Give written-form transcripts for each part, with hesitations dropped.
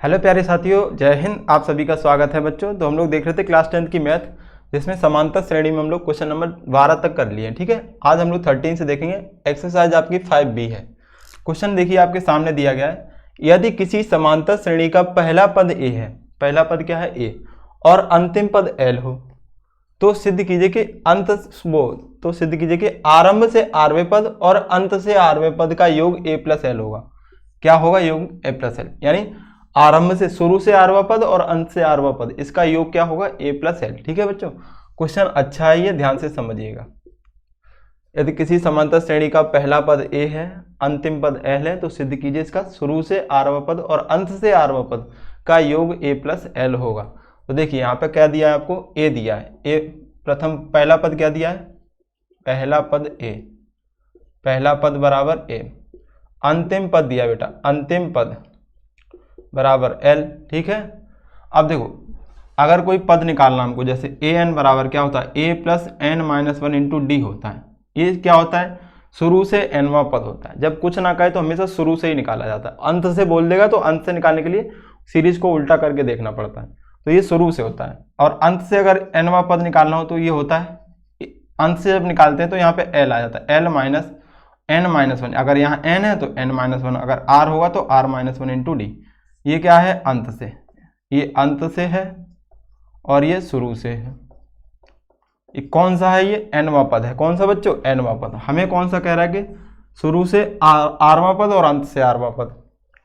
Hello प्यारे साथियों, जय हिंद। आप सभी का स्वागत है बच्चों। तो हम लोग देख रहे थे क्लास 10 की मैथ, जिसमें समांतर श्रेणी में हम लोग क्वेश्चन नंबर 12 तक कर लिए। ठीक है, आज हम लोग 13 से देखेंगे। एक्सरसाइज आपकी 5B है। क्वेश्चन देखिए आपके सामने दिया गया है, यदि किसी समांतर श्रेणी का पहला पद ए है, पहला पद क्या है ए, और अंतिम पद एल हो, तो सिद्ध कीजिए कि आरंभ से आरवें पद और अंत से आरवें पद का योग ए प्लस एल होगा। क्या होगा? योग ए प्लस एल, यानी आरंभ से, शुरू से आरवा पद और अंत से आरवा पद, इसका योग क्या होगा? ए प्लस एल। ठीक है बच्चों, क्वेश्चन अच्छा है, ये ध्यान से समझिएगा। यदि किसी समांतर श्रेणी का पहला पद ए है, अंतिम पद एल है, तो सिद्ध कीजिए इसका शुरू से आरवा पद और अंत से आरवा पद का योग ए प्लस एल होगा। तो देखिए यहाँ पे क्या दिया है आपको? ए दिया है। ए प्रथम पहला पद क्या दिया है? पहला पद ए, पहला पद बराबर ए। अंतिम पद दिया बेटा, अंतिम पद बराबर एल। ठीक है, अब देखो अगर कोई पद निकालना हमको, जैसे ए एन बराबर क्या होता है? A plus n minus 1 into d होता है। ये क्या होता है? शुरू से एनवा पद होता है। जब कुछ ना कहे तो हमेशा शुरू से ही निकाला जाता है। अंत से बोल देगा तो अंत से निकालने के लिए सीरीज को उल्टा करके देखना पड़ता है। तो ये शुरू से होता है, और अंत से अगर एनवा पद निकालना हो तो ये होता है, अंत से जब निकालते हैं तो यहाँ पे एल आ जाता है, एल माइनस एन माइनस 1। अगर यहाँ एन है तो एन माइनस 1, अगर आर होगा तो आर माइनस 1 इंटू डी। ये क्या है? अंत से। ये अंत से है और ये शुरू से है। ये कौन सा है? ये एनवा पद है। कौन सा बच्चों? एनवा पद। हमें कौन सा कह रहा है कि शुरू से आरवा पद और अंत से आरवा पद।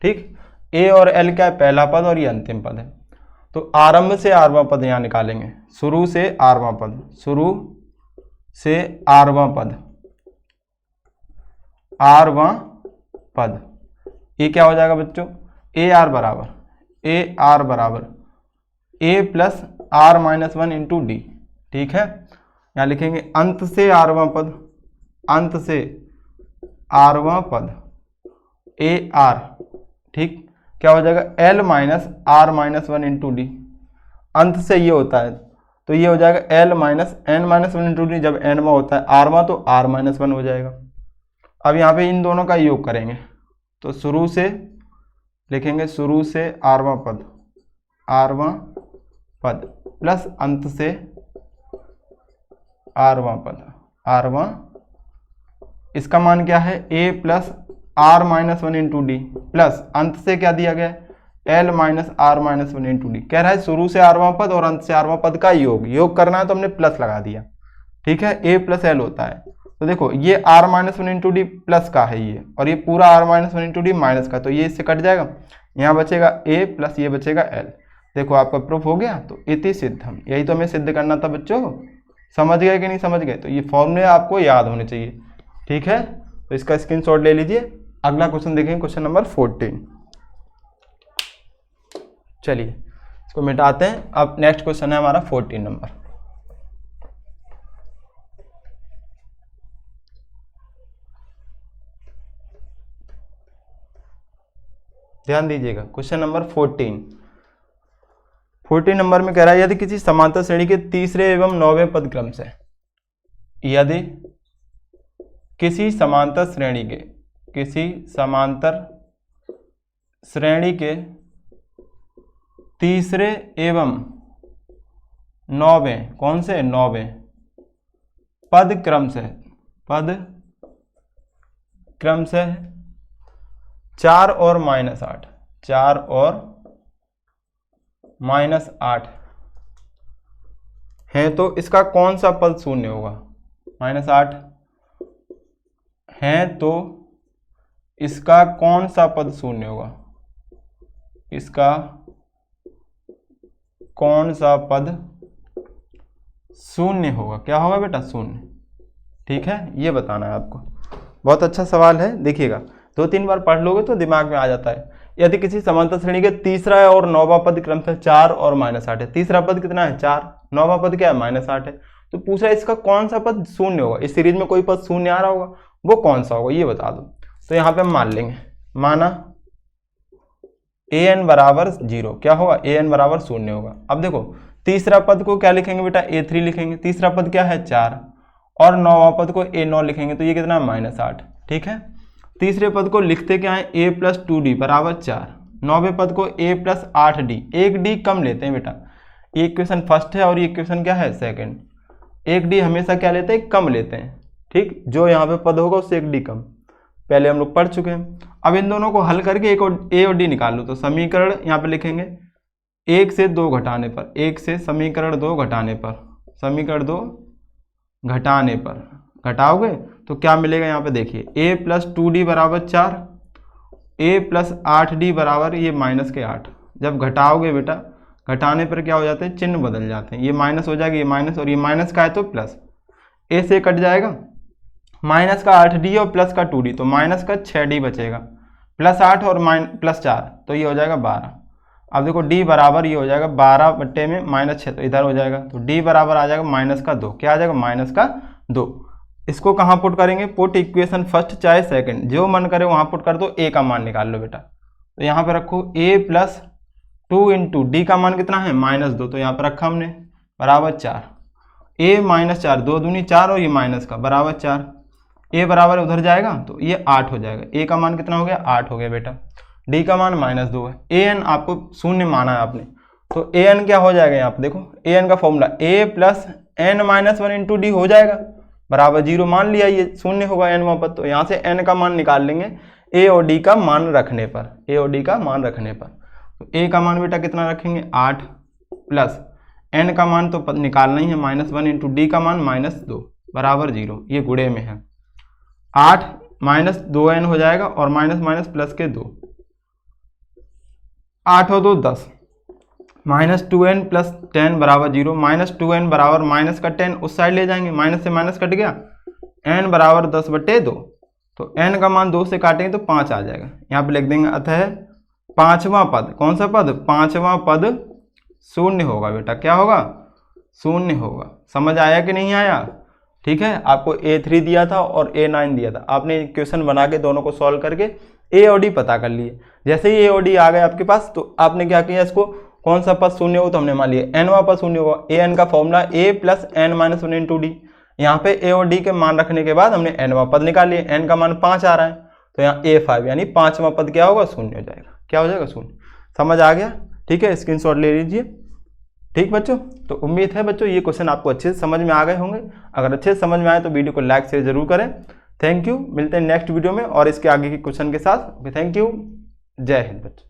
ठीक, ए और एल क्या है? पहला पद और ये अंतिम पद है। तो आरंभ से आरवा पद यहाँ निकालेंगे, शुरू से आरवा पद, शुरू से आरवा पद, आरवा पद। ये क्या हो जाएगा बच्चों? ए आर बराबर a plus r minus 1 into d. ठीक है, यहाँ लिखेंगे अंत से आरवां पद, अंत से आरवां पद ए आर। ठीक, क्या हो जाएगा? L minus are minus 1 into D. अंत से ये होता है तो ये हो जाएगा L minus N minus 1 into D. जब एन वा होता है आरवां तो आर माइनस 1 हो जाएगा। अब यहाँ पे इन दोनों का योग करेंगे तो शुरू से लिखेंगे, शुरू से आरवां पद प्लस अंत से आरवां पद, आरवां। इसका मान क्या है? A plus r minus 1 into D, plus अंत से क्या दिया गया है? L minus are minus 1 into d. कह रहा है शुरू से आरवां पद और अंत से आरवां पद का योग करना है, तो हमने प्लस लगा दिया। ठीक है, ए प्लस एल होता है। तो देखो ये R minus 1 into D plus का है ये, और ये पूरा R minus 1 into D minus का, तो ये इससे कट जाएगा। यहाँ बचेगा ए प्लस ये बचेगा एल। देखो आपका प्रूफ हो गया। तो इति सिद्धम, यही तो हमें सिद्ध करना था बच्चों। समझ गए कि नहीं समझ गए? तो ये फॉर्मूले आपको याद होने चाहिए। ठीक है, तो इसका स्क्रीनशॉट ले लीजिए। अगला क्वेश्चन देखेंगे, क्वेश्चन नंबर 14। चलिए इसको मिटाते हैं। अब नेक्स्ट क्वेश्चन है हमारा 14 नंबर। ध्यान दीजिएगा, क्वेश्चन नंबर 14 नंबर में कह रहा है, यदि किसी समांतर श्रेणी के तीसरे एवं 9वें पद क्रम से, यदि किसी समांतर श्रेणी के तीसरे एवं 9वें, कौन से? 9वें पद क्रम से 4 और -8, 4 और -8 है, तो इसका कौन सा पद शून्य होगा? -8 है तो इसका कौन सा पद शून्य होगा? इसका कौन सा पद शून्य होगा? क्या होगा बेटा? शून्य। ठीक है, ये बताना है आपको। बहुत अच्छा सवाल है, देखिएगा 2-3 बार पढ़ लोगे तो दिमाग में आ जाता है। यदि किसी समांतर श्रेणी के तीसरा और 9वां पद क्रम से 4 और -8 है। तीसरा पद कितना है? 4, 9वां पद क्या है? -8 है। तो पूछा इसका कौन सा पद शून्य होगा? इस सीरीज में कोई पद शून्य आ रहा होगा, वो कौन सा होगा ये बता दो। तो यहाँ पे मान लेंगे, माना ए एन बराबर 0, क्या होगा? ए एन बराबर 0 होगा। अब देखो तीसरा पद को क्या लिखेंगे बेटा? A3 लिखेंगे। तीसरा पद क्या है? 4, और 9वां पद को A9 लिखेंगे, तो ये कितना? -8। ठीक है, तीसरे पद को लिखते क्या है? a + 2d बराबर 4, 9वें पद को a प्लस 8d, एक d कम लेते हैं बेटा। ये इक्वेशन फर्स्ट है और ये इक्वेशन क्या है सेकंड। एक d हमेशा क्या लेते हैं, कम लेते हैं, ठीक, जो यहाँ पे पद होगा उससे एक d कम, पहले हम लोग पढ़ चुके हैं। अब इन दोनों को हल करके एक a और d निकाल लो। तो समीकरण यहाँ पे लिखेंगे 1 से 2 घटाने पर, 1 से समीकरण 2 घटाने पर, समीकरण 2 घटाने पर घटाओगे तो क्या मिलेगा, यहाँ पे देखिए a प्लस 2d बराबर 4, a प्लस 8d बराबर ये माइनस के 8। जब घटाओगे बेटा, घटाने पर क्या हो जाते हैं, चिन्ह बदल जाते हैं, ये माइनस हो जाएगा, ये माइनस, और ये माइनस का है तो प्लस, a से कट जाएगा, माइनस का 8d और प्लस का 2d, तो माइनस का 6d बचेगा, प्लस 8 और प्लस 4, तो ये हो जाएगा 12। अब देखो d बराबर ये हो जाएगा 12 बट्टे में माइनस 6, तो इधर हो जाएगा, तो d बराबर आ जाएगा माइनस का 2, क्या आ जाएगा, माइनस का 2। इसको कहाँ पुट करेंगे, पुट इक्वेशन फर्स्ट चाहे सेकंड, जो मन करे वहाँ पुट कर दो, a का मान निकाल लो बेटा। तो यहाँ पे रखो a प्लस 2 इंटू डी का मान कितना है, -2, तो यहाँ पर रखा हमने बराबर 4, a माइनस 4, 2 दूनी 4 और ये माइनस का बराबर 4, a बराबर उधर जाएगा तो ये 8 हो जाएगा, a का मान कितना हो गया, 8 हो गया बेटा, d का मान -2 है, an आपको शून्य माना है आपने, तो an क्या हो जाएगा, यहाँ पे देखो an का formula a plus n-1 into D हो जाएगा, बराबर 0 मान लिया, ये शून्य होगा n पद, तो यहाँ से n का मान निकाल लेंगे a और d का मान रखने पर, a और d का मान रखने पर। तो a का मान बेटा कितना रखेंगे, 8 प्लस n का मान तो निकालना ही है -1 इंटू डी का मान -2 बराबर 0, ये गुणे में है, 8 माइनस 2n हो जाएगा और माइनस माइनस प्लस के 2, 8 और 2 10, -2n प्लस 10 बराबर 0, -2n बराबर माइनस का 10 उस साइड ले जाएंगे, माइनस से माइनस कट गया, n बराबर 10/2, तो n का मान 2 से काटेंगे तो 5 आ जाएगा, यहाँ पे लिख देंगे अतः पांचवा पद, कौन सा पद, पांचवा पद शून्य होगा बेटा, क्या होगा, शून्य होगा। समझ आया कि नहीं आया, ठीक है। आपको A3 दिया था और A9 दिया था, आपने क्वेश्चन बना के दोनों को सॉल्व करके A और D पता कर लिए। जैसे ही A और D आ गए आपके पास तो आपने क्या किया, इसको कौन सा पद शून्य हो तो हमने मान लिया n वां पद शून्य होगा, an का formula a plus n-1 into D, यहाँ पे a और d के मान रखने के बाद हमने n वां पद निकाल लिया, n का मान 5 आ रहा है तो यहाँ a5 यानी पांचवा पद क्या होगा, शून्य हो जाएगा, क्या हो जाएगा, शून्य। समझ आ गया, ठीक है, स्क्रीनशॉट ले लीजिए। ठीक बच्चों, तो उम्मीद है बच्चों ये क्वेश्चन आपको अच्छे से समझ में आ गए होंगे। अगर अच्छे से समझ में आए तो वीडियो को लाइक शेयर जरूर करें। थैंक यू, मिलते हैं नेक्स्ट वीडियो में और इसके आगे के क्वेश्चन के साथ। थैंक यू, जय हिंद बच्चों।